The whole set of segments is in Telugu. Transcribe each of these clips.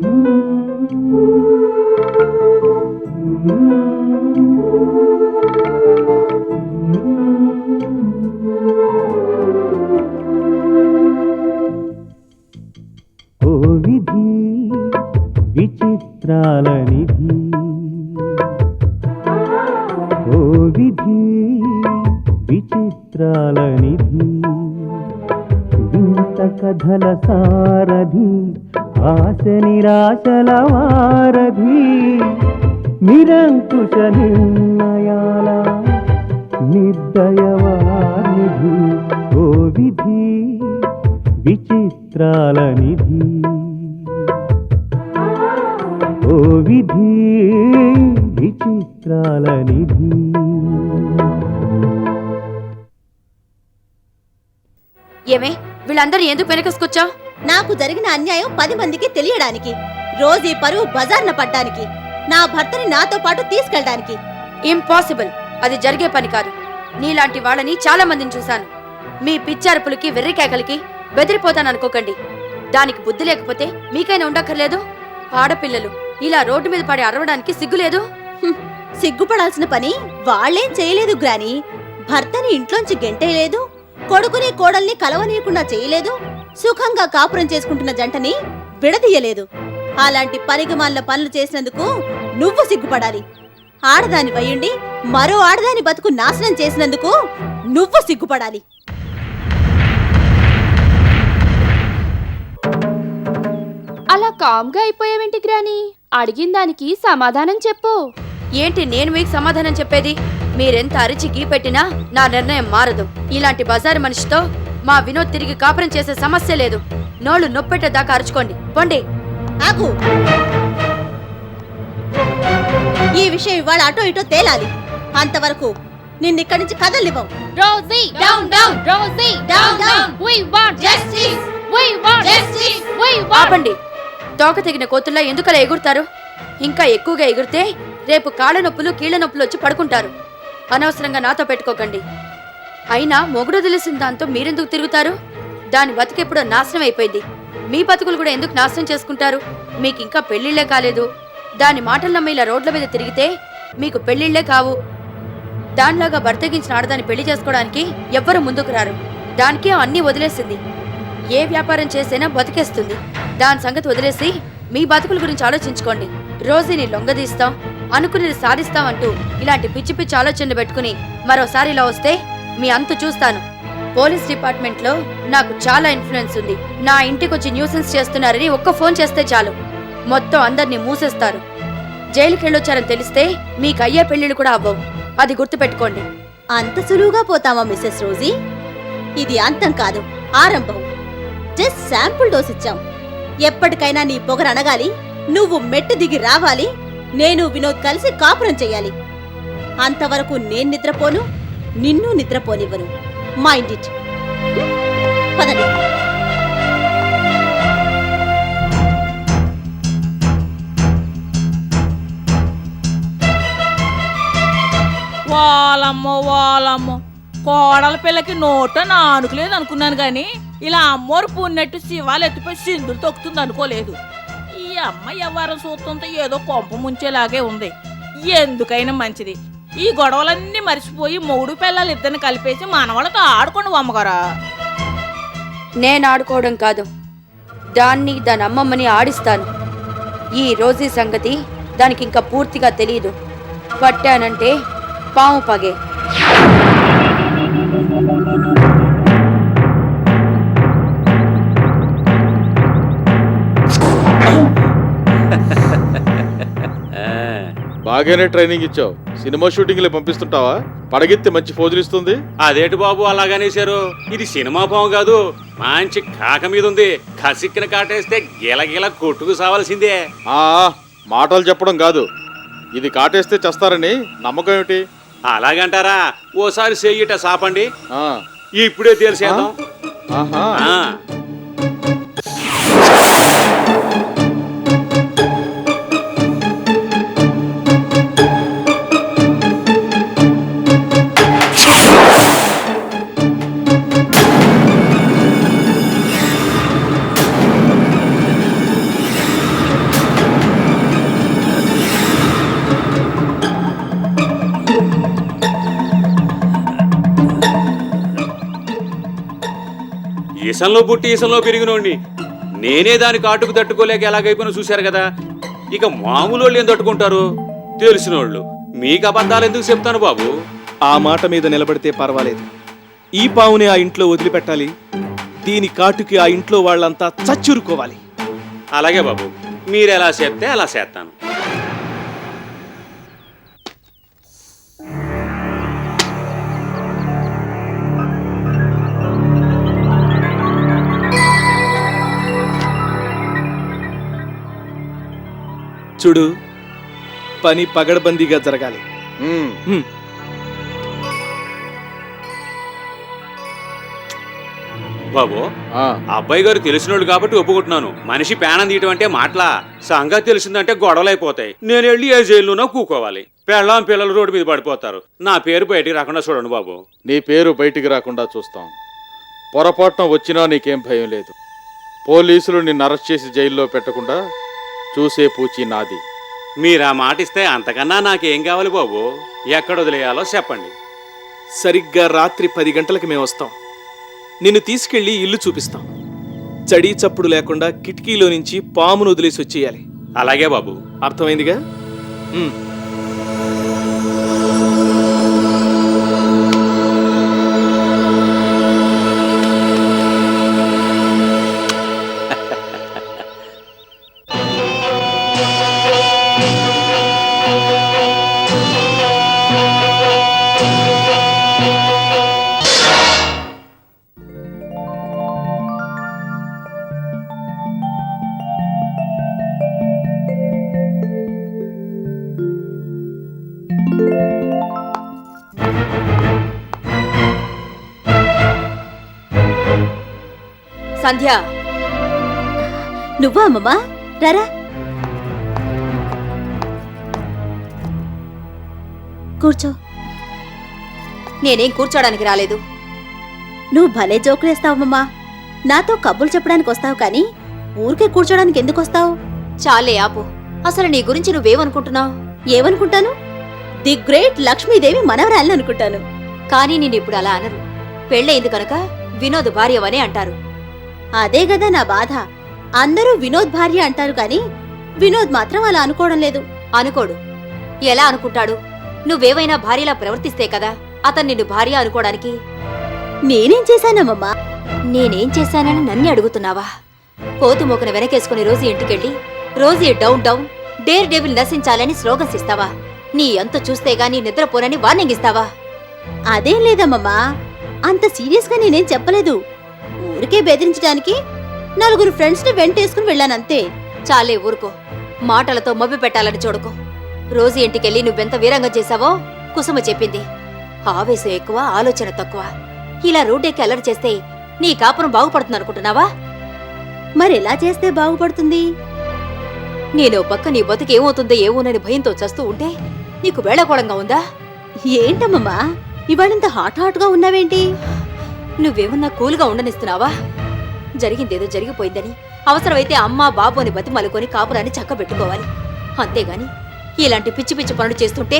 ఓ విధి విచిత్రాల నిధి, ఓ విధి విచిత్రాల నిధి, వింత కథల సారథి, ఆశ నిరాశల వారధి, నిరంకుశ నిర్ణయాల నిర్దయవానిధి, ఓ విధి విచిత్రాల నిధి, ఓ విధి విచిత్రాల నిధి. ఏమే వీళ్ళందరూ ఎందుకు వెనకసుకొచ్చావు? నాకు జరిగిన అన్యాయం 10 మందికి తెలియడానికి, రోజు ఈ పరువు బజార్న పడ్డానికి, నా భర్తని నాతో పాటు తీసుకెళ్ళడానికి. ఇంపాసిబుల్, అది జరిగే పని కాదు. నీలాంటి వాళ్ళని చాలా మందిని చూశాను. మీ పిచ్చారుపులకి వెర్రికేకలకి బెదిరిపోతాననుకోకండి. దానికి బుద్ధి లేకపోతే మీకైనా ఉండక్కర్లేదు. ఆడపిల్లలు ఇలా రోడ్డు మీద పడి అరవడానికి సిగ్గులేదు? సిగ్గుపడాల్సిన పని వాళ్లేం చేయలేదు గ్రాని. భర్తని ఇంట్లోంచి గెంటేయలేదు, కొడుకుని కోడల్ని కలవనీయకుండా చేయలేదు, సుఖంగా కాపురం చేసుకుంటున్న జంటని విడదీయలేదు. అలాంటి పనికిమాలిన పనులు చేసినందుకు నువ్వు సిగ్గుపడాలి. ఆడదాని వయ్యుండి మరో ఆడదాని బతుకు నాశనం చేసినందుకు నువ్వు సిగ్గుపడాలి. అలా కామ్గా అయిపోయావేంటి గ్రాని? అడిగిన దానికి సమాధానం చెప్పు. ఏంటి నేను మీకు సమాధానం చెప్పేది? మీరెంత అరిచి గీ పెట్టినా నా నిర్ణయం మారదు. ఇలాంటి బజారు మనిషితో మా వినోద్ తిరిగి కాపురం చేసే సమస్య లేదు. నోళ్లు నొప్పెట్టేదాకా అరుచుకోండి, పొండి. ఆగు. ఈ విషయం ఇవాళ అటో ఇటో తేలాలి. అంతవరకు నిన్నిక్కడి నుంచి కదలివ్వం. Rosie down down, Rosie down down. We want justice. We want justice. We want. ఆపండి. తోక తెగిన కోతుల్లా ఎందుకలా ఎగురుతారు? ఇంకా ఎక్కువగా ఎగిరితే రేపు కాళ్ళ నొప్పులు కీళ్ల నొప్పులు వచ్చి పడుకుంటారు. అనవసరంగా నాతో పెట్టుకోకండి. అయినా మొగుడు తెలిసిన దాంతో మీరెందుకు తిరుగుతారు? దాని బతుకెప్పుడో నాశనం అయిపోయింది. మీ బతుకులు కూడా ఎందుకు నాశనం చేసుకుంటారు? మీకింకా పెళ్లిళ్లే కాలేదు. దాని మాటలు నమ్మి ఇలా రోడ్ల మీద తిరిగితే మీకు పెళ్లిళ్లే కావు. దానిలాగా బర్తగించిన ఆడదాన్ని పెళ్లి చేసుకోవడానికి ఎవ్వరూ ముందుకు రారు. దానికే అన్నీ వదిలేసింది. ఏ వ్యాపారం చేసైనా బతికేస్తుంది. దాని సంగతి వదిలేసి మీ బతుకుల గురించి ఆలోచించుకోండి. రోజుని లొంగదీస్తాం, అనుకునేది సాధిస్తాం అంటూ ఇలాంటి పిచ్చి పిచ్చి ఆలోచనలు పెట్టుకుని మరోసారి ఇలా వస్తే మీ అంతు చూస్తాను. పోలీస్ డిపార్ట్మెంట్ లో నాకు చాలా ఇన్ఫ్లుయెన్స్ ఉంది. నా ఇంటికొచ్చి న్యూసెన్స్ చేస్తున్నారని ఒక్క ఫోన్ చేస్తే చాలు, మొత్తం అందరినీ మూసేస్తారు. జైలుకి వెళ్ళొచ్చారని తెలిస్తే మీకు అయ్యే పెళ్లిళ్ళు కూడా అవ్వవు. అది గుర్తుపెట్టుకోండి. అంత సులువుగా పోతావా మిస్సెస్ రోజీ? ఇది అంతం కాదు, ఆరంభం. జస్ట్ శాంపుల్ డోస్ ఇచ్చాం. ఎప్పటికైనా నీ పొగరు అనగాలి, నువ్వు మెట్టు దిగి రావాలి, నేను వినోద్ కలిసి కాపురం చెయ్యాలి. అంతవరకు నేను నిద్రపోను, నిన్ను నిద్రపోనివ్వను. Mind it. పదండి. వాళ్ళమ్మో వాళ్ళమ్మో, కోడల పిల్లకి నోట నానుకులేదు అనుకున్నాను గాని ఇలా అమ్మోరు పున్నట్టు శివాలు ఎత్తిపోయి సింధులు తొక్కుతుంది అనుకోలేదు. ఈ అమ్మ ఎవరం చూస్తుంటే ఏదో కొంప ముంచేలాగే ఉంది. ఎందుకైనా మంచిది ఈ గొడవలన్నీ మర్చిపోయి మొగుడు పిల్లలు ఇద్దరిని కలిపేసి మనవాళ్ళతో ఆడుకోండి అమ్మగారా. నేను ఆడుకోవడం కాదు, దాన్ని దాని అమ్మమ్మని ఆడిస్తాను. ఈ రోజీ సంగతి దానికి ఇంకా పూర్తిగా తెలియదు. పట్టానంటే పాము పగే. బాగానే ట్రైనింగ్ ఇచ్చావు. Cinema shooting పంపిస్తుంటావా? పడగెత్తి మంచి ఫోజులు ఇస్తుంది. అదేటి బాబు అలాగనేశారు? ఇది సినిమా పాము కాదు, మంచి కాక మీద ఉంది. కసిక్కిన కాటేస్తే గిలగిల కొట్టుకు సావాల్సిందే. మాటలు చెప్పడం కాదు, ఇది కాటేస్తే చేస్తారని నమ్మకం ఏమిటి? అలాగంటారా? ఓసారి చెయ్యిట సాపండి, ఇప్పుడే తెలిసేద్దాం. ఈసంలో పుట్టి ఈసంలో పెరిగినోడిని నేనే దాని కాటుకు తట్టుకోలేక ఎలాగైపోయినా చూశారు కదా. ఇక మామూలు వాళ్ళు ఏం తట్టుకుంటారు? తెలిసినోళ్ళు. మీకు అబద్ధాలు ఎందుకు చెప్తాను బాబు? ఆ మాట మీద నిలబడితే పర్వాలేదు. ఈ పావుని ఆ ఇంట్లో వదిలిపెట్టాలి. దీని కాటుకి ఆ ఇంట్లో వాళ్ళంతా చచ్చురుకోవాలి. అలాగే బాబు, మీరెలా చెప్తే అలా చేస్తాను. చూడు, పని పగడబందీగా జరగాలి. హ్మ్. బాబు, ఆ, అబ్బాయి గారు తెలిసినోళ్ళు కాబట్టి ఒప్పుకుంటున్నాను. మనిషి పేణం తీయటం అంటే మాటలా, సంగతి తెలిసిందంటే గొడవలైపోతాయి. నేను వెళ్ళి ఏ జైల్లోనో కూకోవాలి. పెళ్ళాం పిల్లలు రోడ్డు మీద పడిపోతారు. నా పేరు బయటికి రాకుండా చూడండి బాబు. నీ పేరు బయటికి రాకుండా చూస్తాం. పొరపాటున వచ్చినా నీకేం భయం లేదు. పోలీసులు నిన్ను అరెస్ట్ చేసి జైల్లో పెట్టకుండా చూసే పూచి నాది. మీరు ఆ మాట ఇస్తే అంతకన్నా నాకేం కావాలి బాబు? ఎక్కడ వదిలేయాలో చెప్పండి. సరిగ్గా రాత్రి 10 గంటలకు మేము వస్తాం. నిన్ను తీసుకెళ్లి ఇల్లు చూపిస్తాం. చడీ చప్పుడు లేకుండా కిటికీలో నుంచి పామును వదిలేసి వచ్చేయాలి. అలాగే బాబు. అర్థమైందిగా? హ్మ్. సంధ్య, నువ్వా అమ్మమ్మా? రారా కూర్చో. నేనేం కూర్చోడానికి రాలేదు. నువ్వు భలే జోకులేస్తావమ్మమ్మా. నాతో కబుర్లు చెప్పడానికి వస్తావు కానీ ఊరికే కూర్చోడానికి ఎందుకు వస్తావు? చాలే ఆపు. అసలు నీ గురించి నువ్వేమనుకుంటున్నావు? ఏమనుకుంటాను? ది గ్రేట్ లక్ష్మీదేవి మనవరాలని అనుకుంటాను. కానీ నేనిప్పుడు అలా అనరు. పెళ్ళయింది కనుక వినోద్ భార్యవనే అంటారు. అదే గదా నా బాధ. అందరూ వినోద్ భార్య అంటారు కానీ వినోద్ మాత్రం అలా అనుకోవడం లేదు. అనుకోడు. ఎలా అనుకుంటాడు? నువ్వేవైనా భార్యలా ప్రవర్తిస్తే కదా అతను నిన్ను భార్య అనుకోవడానికి. నేనేం చేశానమ్మమ్మా? నేనేం చేశానని నన్ను అడుగుతున్నావా? కోతు మోకన వెనకేసుకుని రోజు ఇంటికెళ్ళి Rosie down down dare devil నశించాలని స్లోగన్స్ ఇస్తావా? నీ అంత చూస్తే గానీ నిద్రపోనని వార్నింగ్ ఇస్తావా? అదేం లేదమ్మమ్మా. అంత సీరియస్ గా నేనేం చెప్పలేదు. ఊరికే బెదిరించడానికి 4 ఫ్రెండ్స్ ని వెంటేసుకుని వెళ్ళానంతే. చాలే ఊరుకో. మాటలతో మభ్య పెట్టాలని చూడకో. రోజు ఇంటికెళ్ళి నువ్వెంత వీరంగం చేశావో కుసుమ చెప్పింది. ఆవేశం ఎక్కువ, ఆలోచన తక్కువ. ఇలా రోడ్డెక్కి అల్లరి చేస్తే నీ కాపురం బాగుపడుతుందనుకుంటున్నావా? మరెలా చేస్తే బాగుపడుతుంది? నేను పక్క నీ బతుకేమవుతుందో ఏమోనని భయంతో చస్తూ ఉంటే నీకు వేళకోళంగా ఉందా? ఏంటమ్మమ్మా ఇవాళంత హాట్ గా ఉన్నావేంటి? నువ్వేమన్నా కూలుగా ఉండనిస్తున్నావా? జరిగిందేదో జరిగిపోయిందని అవసరమైతే అమ్మా బాబు అని బతిమలుకొని కాపురాన్ని చక్కబెట్టుకోవాలి. అంతేగాని ఇలాంటి పిచ్చి పిచ్చి పనులు చేస్తుంటే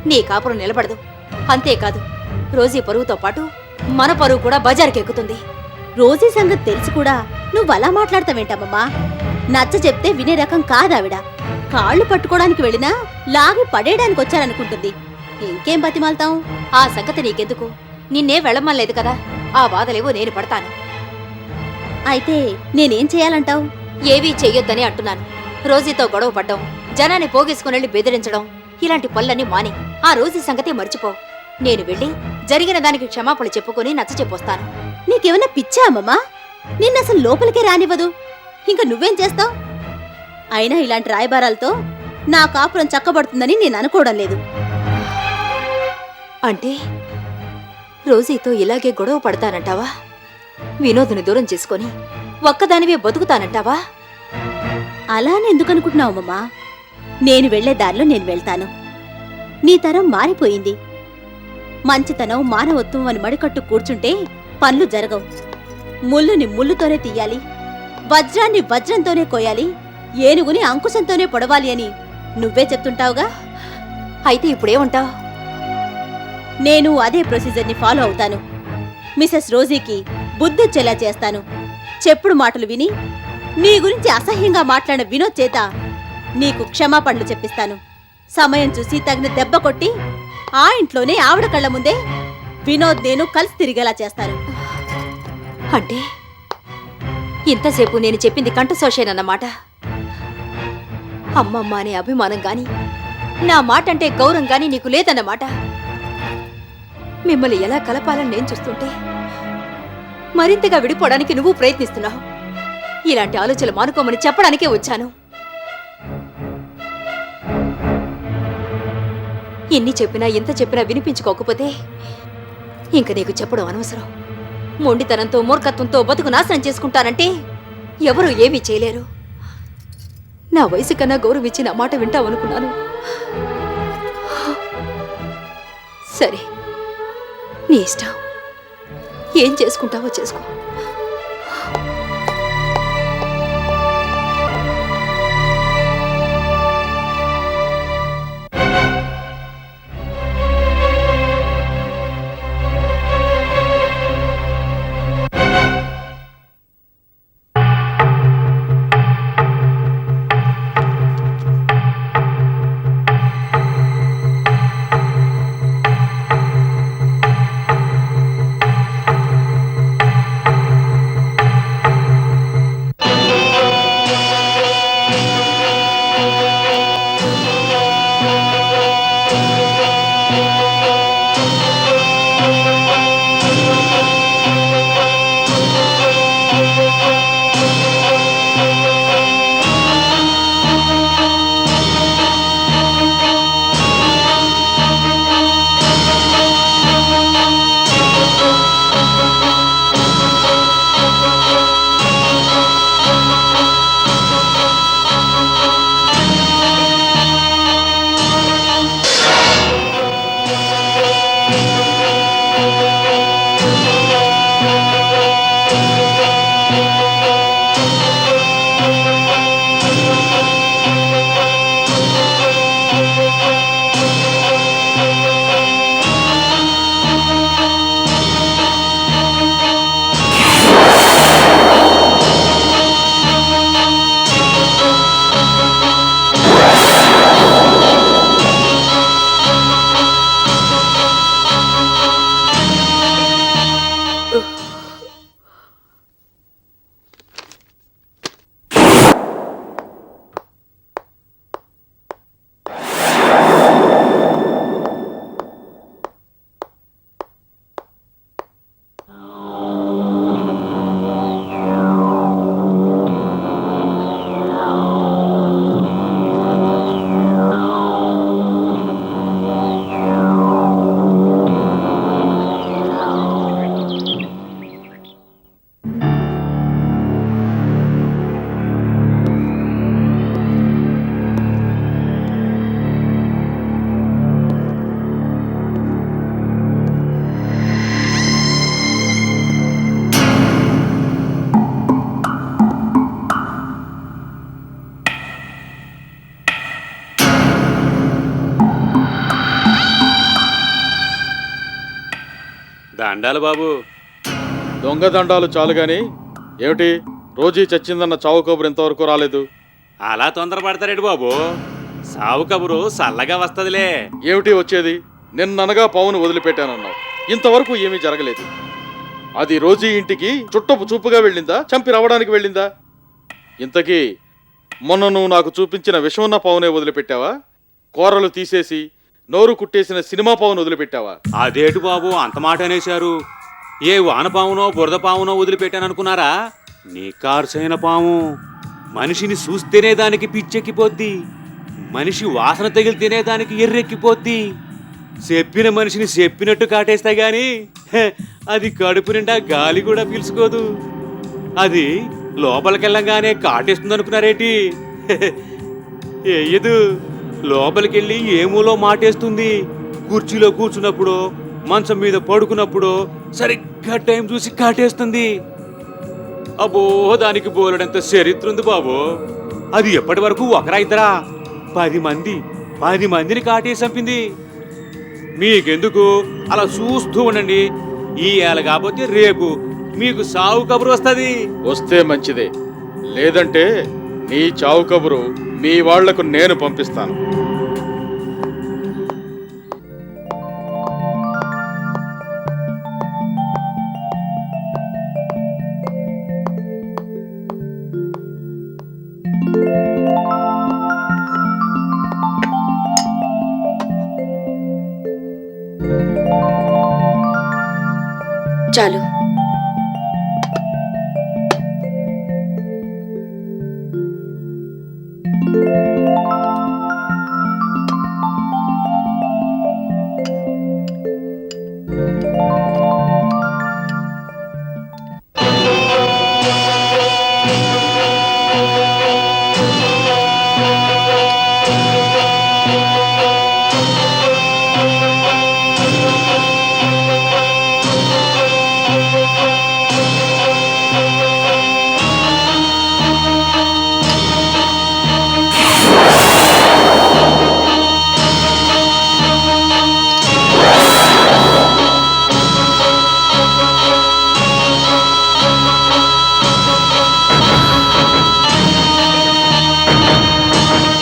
నీ కాపురం నిలబడదు. అంతేకాదు, రోజీ పరువుతో పాటు మన పరువు కూడా బజారుకెక్కుతుంది. రోజీ సంగతి తెలిసి కూడా నువ్వలా మాట్లాడతావేంటమ్మమ్మా? నచ్చ చెప్తే వినే రకం కాదావిడ. కాళ్ళు పట్టుకోవడానికి వెళ్ళినా లాగి పడేయడానికి వచ్చారనుకుంటుంది. ఇంకేం బతిమాలతాం? ఆ సంగతి నీకెందుకు? నిన్నే వెళ్ళమనలేదు కదా. ఆ బాధలేవో నేను పడతాను. అయితే నేనేం చేయాలంటావు? ఏవీ చెయ్యొద్దని అంటున్నాను. రోజీతో గొడవ పడ్డం, జనాన్ని పోగేసుకునెళ్ళి బెదిరించడం, ఇలాంటి పనులన్నీ మాని ఆ రోజీ సంగతి మర్చిపో. నేను వెళ్ళి జరిగిన దానికి క్షమాపణ చెప్పుకొని నచ్చ చెప్పొస్తాను. నీకేమన్నా పిచ్చా అమ్మమ్మా? నిన్నసలు లోపలికే రానివ్వదు. ఇంక నువ్వేం చేస్తావు? అయినా ఇలాంటి రాయబారాలతో నా కాపురం చక్కబడుతుందని నేను అనుకోవడం లేదు. అంటే రోజీతో ఇలాగే గొడవ పడతానంటావా? వినోదుని దూరం చేసుకొని ఒక్కదానివే బతుకుతానంటావా? అలానే ఎందుకు అనుకుంటున్నావు అమ్మమ్మా? నేను వెళ్లే దారిలో నేను వెళ్తాను. నీ తరం మారిపోయింది. మంచితనం మానవత్వం అని మడికట్టు కూర్చుంటే పనులు జరగవు. ముల్లుని ముల్లుతోనే తీయాలి, వజ్రాన్ని వజ్రంతోనే కోయాలి, ఏనుగుని అంకుశంతోనే పొడవాలి అని నువ్వే చెప్తుంటావుగా. అయితే ఇప్పుడేమంటావు? నేను అదే ప్రొసీజర్ని ఫాలో అవుతాను. మిసెస్ రోజీకి బుద్ధొచ్చేలా చేస్తాను. చెప్పుడు మాటలు విని నీ గురించి అసహ్యంగా మాట్లాడిన వినోద్ చేత నీకు క్షమాపణలు చెప్పిస్తాను. సమయం చూసి తగిన దెబ్బ కొట్టి ఆ ఇంట్లోనే ఆవిడ కళ్ళ ముందే వినోద్ నేను కలిసి తిరిగేలా చేస్తాను. అంటే ఇంతసేపు నేను చెప్పింది కంఠశోషేనన్నమాట. అమ్మమ్మ అనే అభిమానం గాని నా మాట అంటే గౌరవం గాని నీకు లేదన్నమాట. మిమ్మల్ని ఎలా కలపాలని నేను చూస్తుంటే మరింతగా విడిపోవడానికి నువ్వు ప్రయత్నిస్తున్నావు. ఇలాంటి ఆలోచనలు మానుకోమని చెప్పడానికే వచ్చాను. ఎన్ని చెప్పినా ఎంత చెప్పినా వినిపించుకోకపోతే ఇంక నీకు చెప్పడం అనవసరం. మొండితనంతో మూర్ఖత్వంతో బతుకు నాశనం చేసుకుంటానంటే ఎవరూ ఏమీ చేయలేరు. నా వయసు కన్నా గౌరవించి నా మాట వింటావనుకున్నాను. సరే, నీ ఇష్టం. ఏం చేసుకుంటావో చేసుకో. దండాలు బాబు. దొంగదండాలు చాలు గాని ఏమిటి రోజీ చచ్చిందన్న చావు కబురు ఇంతవరకు రాలేదు? అలా తొందరపడతారేటి బాబు? సావు కబురు చల్లగా వస్తదిలే. ఏమిటి వచ్చేది? నిన్ననగా పావును వదిలిపెట్టానన్నావు, ఇంతవరకు ఏమీ జరగలేదు. అది రోజీ ఇంటికి చుట్టపు చూపుగా వెళ్ళిందా, చంపి రావడానికి వెళ్ళిందా? ఇంతకీ మొన్న నువ్వు నాకు చూపించిన విషమున్న పావునే వదిలిపెట్టావా? కూరలు తీసేసి నోరు కుట్టేసిన సినిమా పావును వదిలిపెట్టావా? అదేటు బాబు అంత మాట అనేశారు? ఏ వానపావునో బురద పావునో వదిలిపెట్టాననుకున్నారా? నీకార్సైన పాము మనిషిని చూస్తేనే దానికి పిచ్చెక్కిపోద్ది, మనిషి వాసన తగిలితేనే దానికి ఎర్రెక్కిపోద్ది. చెప్పిన మనిషిని చెప్పినట్టు కాటేస్తా గాని అది కడుపు నిండా గాలి కూడా పీల్చుకోదు. అది లోపలికెళ్ళంగానే కాటేస్తుంది అనుకున్నారేటి? ఏయదు. లోపలికెళ్ళి ఏమూలో మాటేస్తుంది. కుర్చీలో కూర్చున్నప్పుడు, మంచం మీద పడుకున్నప్పుడు సరిగ్గా టైం చూసి కాటేస్తుంది. అబ్బో, దానికి బోలెడంత చరిత్ర ఉంది బాబు. అది ఎప్పటి వరకు ఒకరా ఇద్దరా? 10 మందిని కాటేసి చంపింది. మీకెందుకు, అలా చూస్తూ ఉండండి. ఈ ఏళ కాకపోతే రేపు మీకు సావు కబురు వస్తుంది. వస్తే మంచిదే, లేదంటే నీ చావు కబురు మీ వాళ్లకు నేను పంపిస్తాను. చాలు.